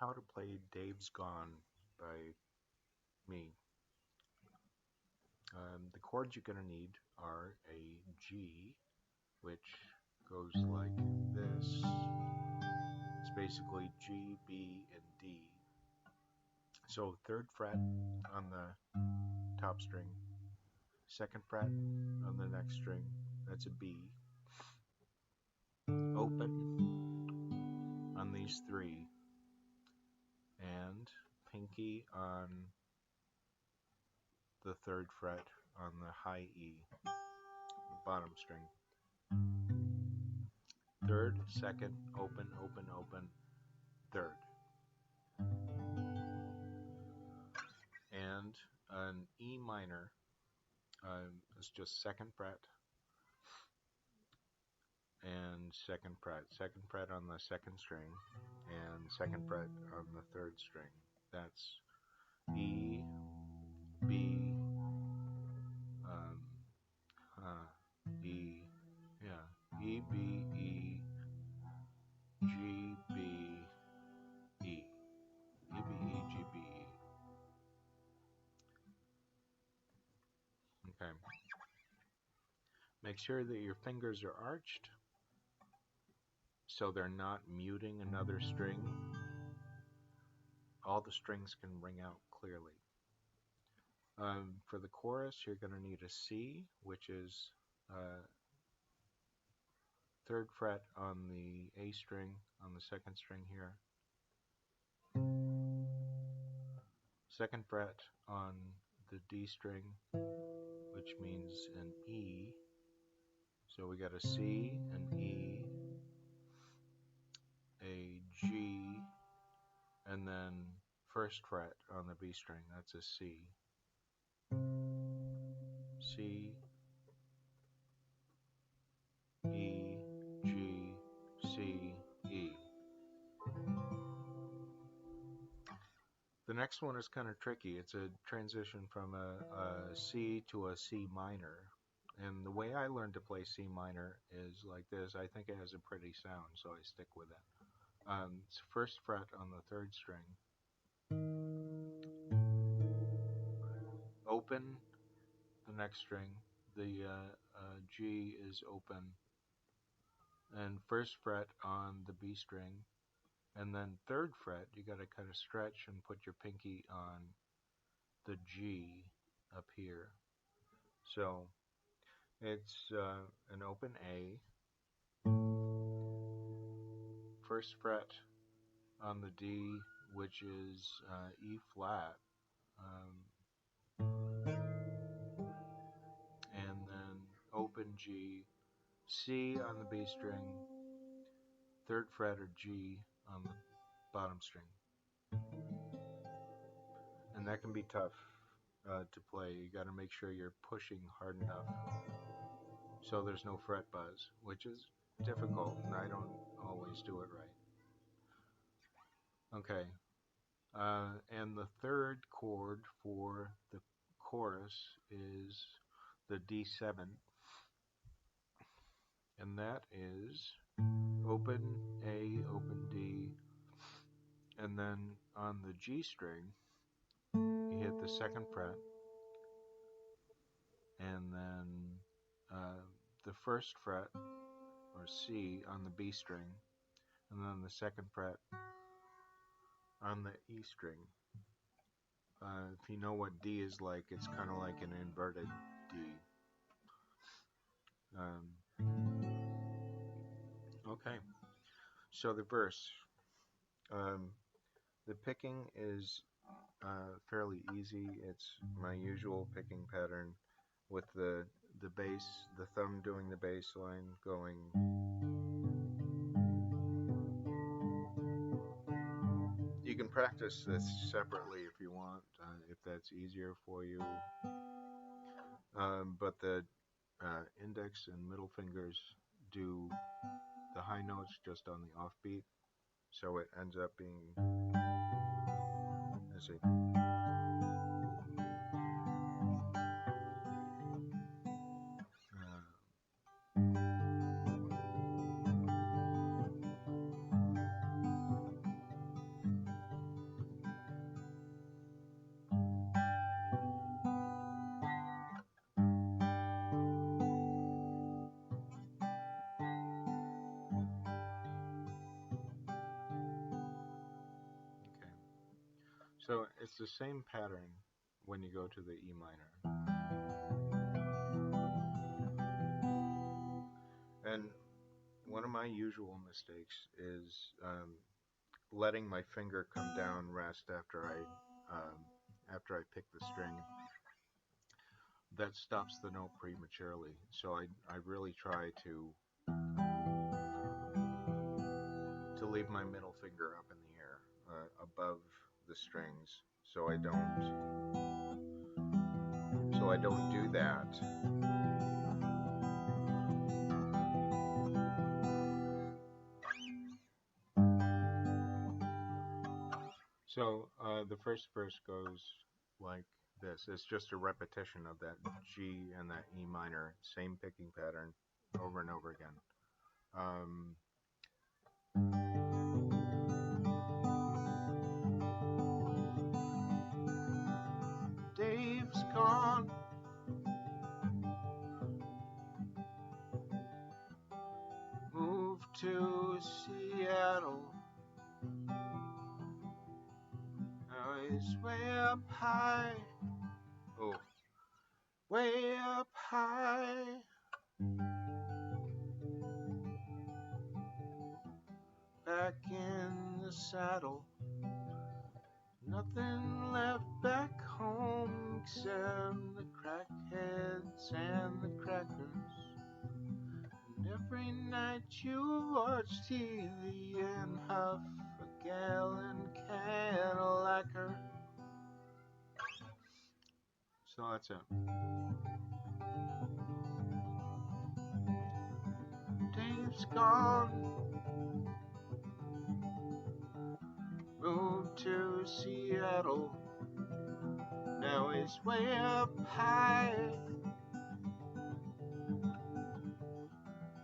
How to Play Dave's Gone by me. The chords you're going to need are a G, which goes like this. It's basically G, B, and D. So 3rd fret on the top string, 2nd fret on the next string, that's a B. Open on these 3, and pinky on the 3rd fret on the high E, bottom string. 3rd, 2nd, open, open, open, 3rd. And an E minor is just 2nd fret and 2nd fret. 2nd fret on the 2nd string and 2nd fret on the 3rd string. That's E, B, E, yeah, E, B, E, G, B, E. E, B, E, G, B, E. Okay. Make sure that your fingers are arched so they're not muting another string. All the strings can ring out clearly. For the chorus, you're going to need a C, which is 3rd fret on the A string on the 2nd string here, 2nd fret on the D string, which means an E. So we got a C, an E, a G, and then 1st fret on the B string, that's a C. C, E, G, C, E. The next one is kind of tricky. It's a transition from a C to a C minor. And the way I learned to play C minor is like this. I think it has a pretty sound, so I stick with it. It's 1st fret on the 3rd string. Open the next string. The G is open. And 1st fret on the B string. And then 3rd fret, you got to kind of stretch and put your pinky on the G up here. So it's an open A, 1st fret on the D, which is E flat, and then open G, C on the B string, 3rd fret or G on the bottom string. And that can be tough to play. You got to make sure you're pushing hard enough so there's no fret buzz, which is difficult, and I don't always do it right. Okay. And the 3rd chord for the chorus is the D7, and that is open A, open D, and then on the G string, you hit the 2nd fret, and then the 1st fret, or C, on the B string, and then the 2nd fret on the E string. If you know what D is like, it's kind of like an inverted D. Okay, so the verse. The picking is fairly easy. It's my usual picking pattern with the bass, the thumb doing the bass line, going. You can practice this separately if you want, if that's easier for you. But the index and middle fingers do the high notes just on the offbeat, so it ends up being, let's see. So it's the same pattern when you go to the E minor. And one of my usual mistakes is letting my finger come down rest after I pick the string. That stops the note prematurely. So I really try to leave my middle finger up in the air above the strings, so I don't do that. So the first verse goes like this. It's just a repetition of that G and that E minor, same picking pattern over and over again. Dave's gone. Moved to Seattle. Now he's way up high. Oh, way up high. Back in the saddle. Nothing left back home except the crackheads and the crackers. And every night you watch TV and huff a gallon can of lacquer. So that's it. Dave's gone. Moved to Seattle. Now he's way up high.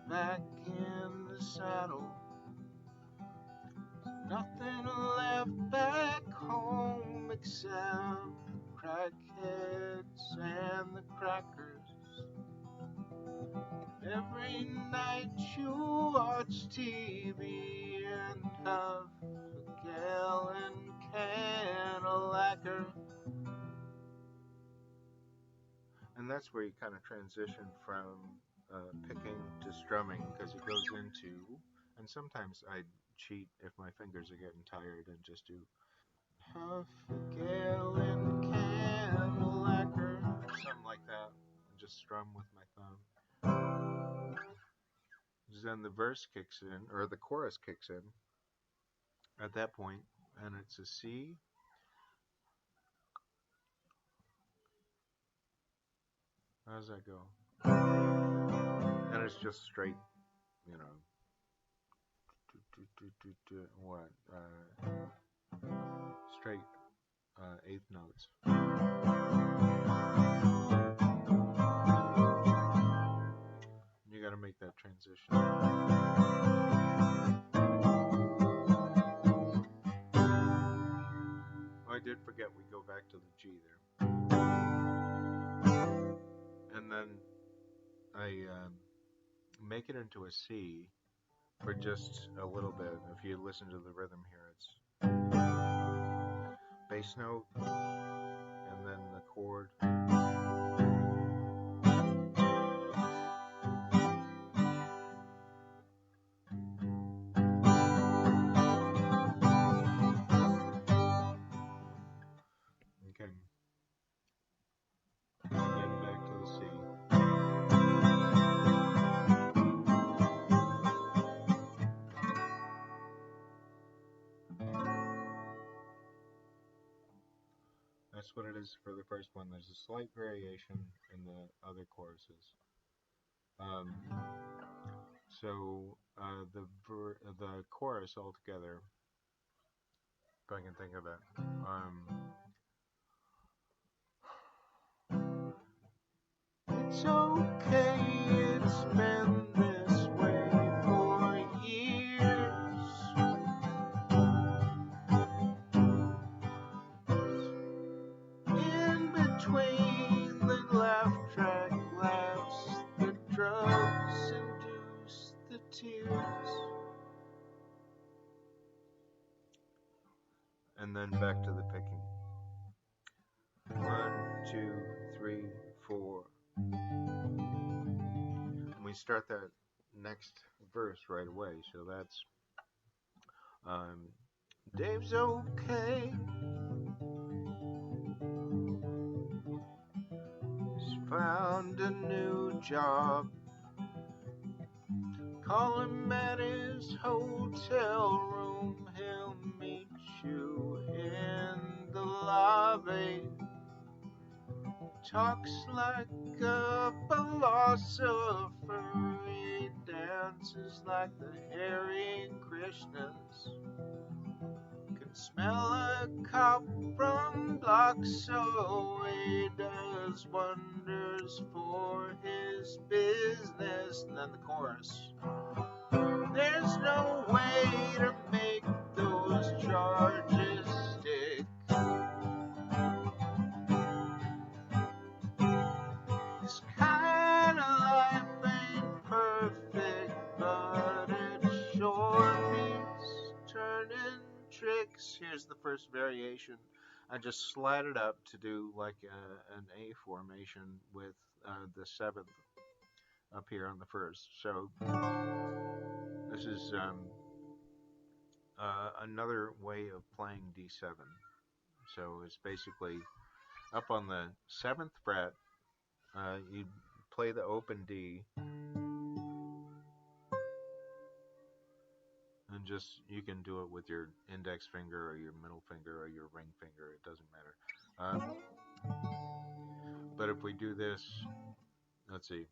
Back in the saddle. Nothing left back home except the crackheads and the crackers. Every night you watch TV and have a gallon can of lacquer. And that's where you kind of transition from picking to strumming, because it goes into, and sometimes I cheat if my fingers are getting tired and just do half a gallon can of lacquer or something like that, and just strum with my thumb. Then the verse kicks in, or the chorus kicks in at that point, and it's a C. How does that go? And it's just straight, you know, what? Straight eighth notes. You got to make that transition. Oh, I did forget we go back to the G there. And then I make it into a C for just a little bit. If you listen to the rhythm here, it's bass note and then the chord. Okay. Then back to the C. That's what it is for the first one. There's a slight variation in the other choruses. So the chorus altogether, if I can think of it, it's okay, it's been this way for years. In between the laugh track laughs, the drugs induce the tears. And then back to the picking. 1, 2, 3, 4. And we start that next verse right away. So that's um, Dave's okay. He's found a new job. Call him at his hotel room. He'll meet you in the lobby. Talks like a philosopher. He dances like the Hare Krishnas. Can smell a cop from blocks away. Does wonders for his business. And then the chorus. There's no way to make those charges stick. This kind of life ain't perfect, but it sure beats turning tricks. Here's the first variation. I just slide it up to do like an A formation with the seventh up here on the first. So this is another way of playing D7. So it's basically up on the seventh fret. You play the open D, and just you can do it with your index finger or your middle finger or your ring finger. It doesn't matter. But if we do this, let's see.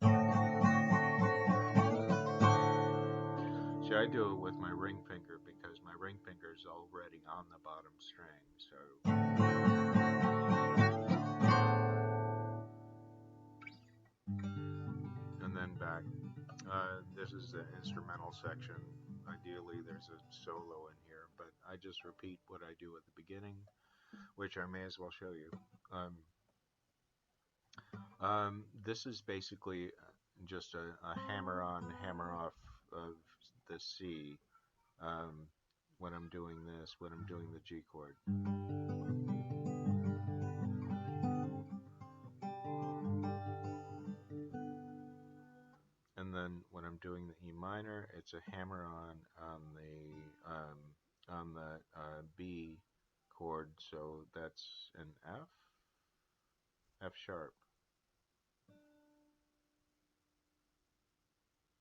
See, I do it with my ring finger because my ring finger is already on the bottom string. So. And then back. This is the instrumental section. Ideally, there's a solo in here, but I just repeat what I do at the beginning, which I may as well show you. This is basically just a hammer on, hammer off of the C when I'm doing this, when I'm doing the G chord. And then when I'm doing the E minor, it's a hammer on the B chord, so that's an F sharp.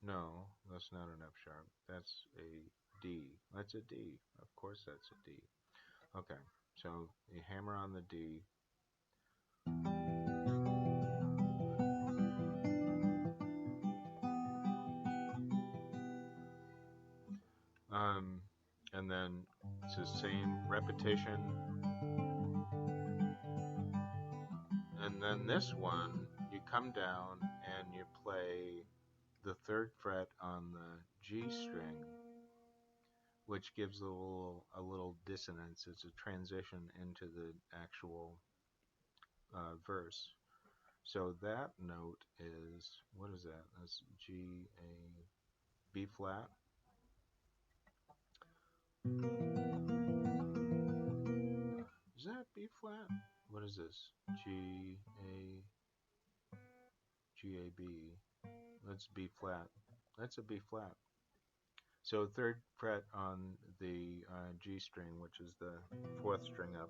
No, that's not an F sharp. That's a D. That's a D. Of course, that's a D. Okay, so you hammer on the D. And then it's the same repetition. And then this one, you come down and you play the third fret on the G string, which gives a little dissonance. It's a transition into the actual verse. So that note is, what is that? That's G, A, B flat. Is that B flat? What is this? G, A, G, A, B. That's B flat. That's a B flat. So third fret on the G string, which is the fourth string up.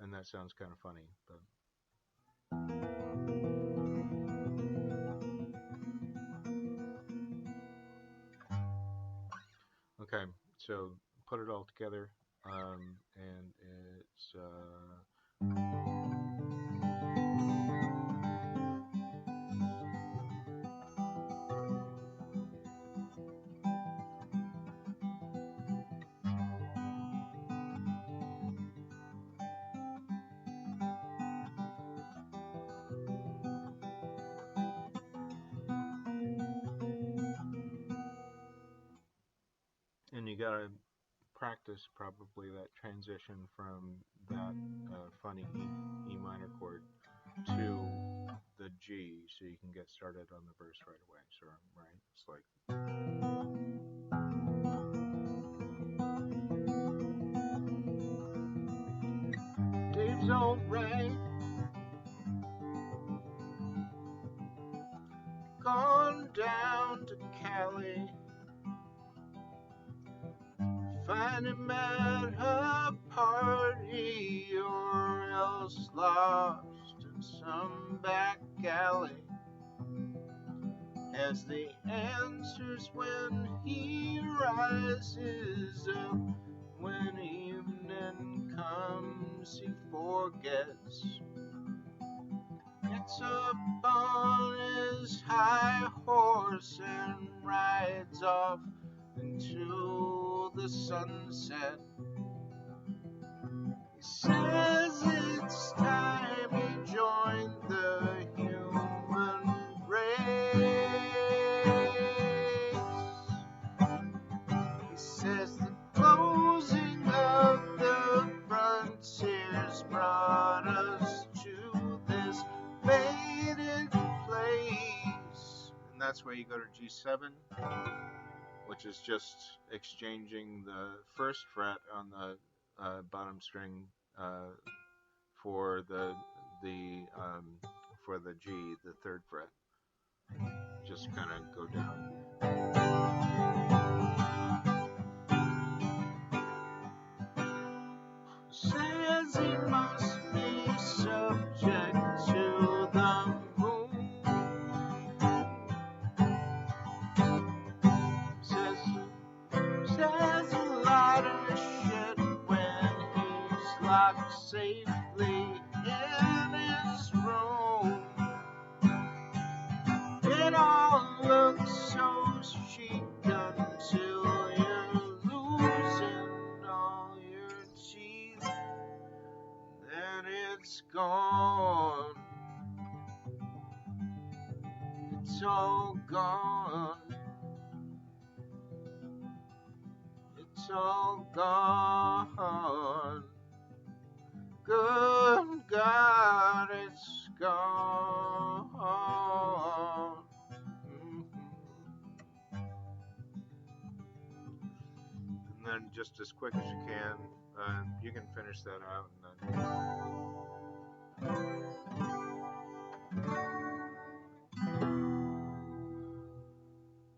And that sounds kind of funny, but... Okay, so put it all together, and it's... and you gotta practice probably that transition from that funny E minor chord to the G, so you can get started on the verse right away. So, right, it's like... leaves alright. Gone down to Cali, find him at a party, or else lost in some back alley. Has the answers when he rises up. When evening comes, he forgets. Gets up on his high horse and rides off into the sunset. He says it's time he joined the human race. He says the closing of the frontiers brought us to this fated place. And that's where you go to G7, which is just exchanging the first fret on the bottom string for the for the G, the third fret. Just kind of go down. Says he must be subject to the moon. Says a lot of shit when he's locked safely in his room. It all looks so chic until you're losing all your teeth. Then it's gone. It's all gone. It's all gone. Good God, it's gone. And then just as quick as you can finish that out, and then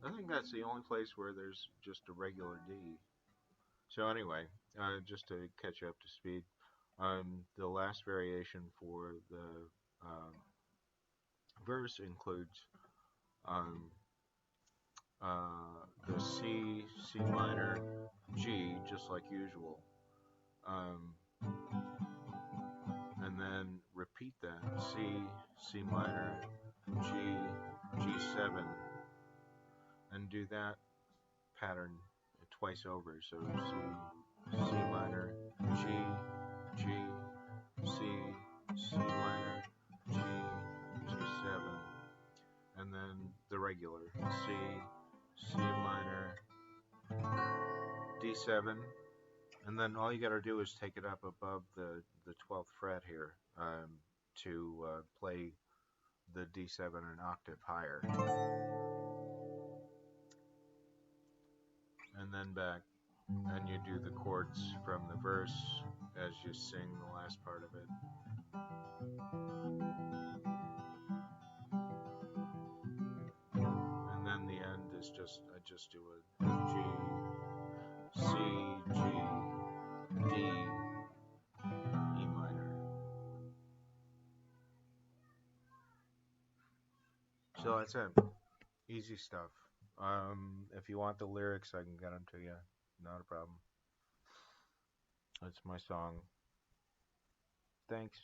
I think that's the only place where there's just a regular D. So anyway, just to catch you up to speed, the last variation for the verse includes the C minor, G, just like usual, and then repeat that C minor, G, G7, and do that pattern twice over. So C minor, G, G, C minor, G, G7, and then the regular C minor, D7, and then all you got to do is take it up above the 12th fret here to play the D7 an octave higher, and then back, and you do the chords from the verse as you sing the last part of it. And then the end is I just do a G, C, G, D, E minor. So that's it. Easy stuff. If you want the lyrics, I can get them to you. Not a problem. That's my song. Thanks.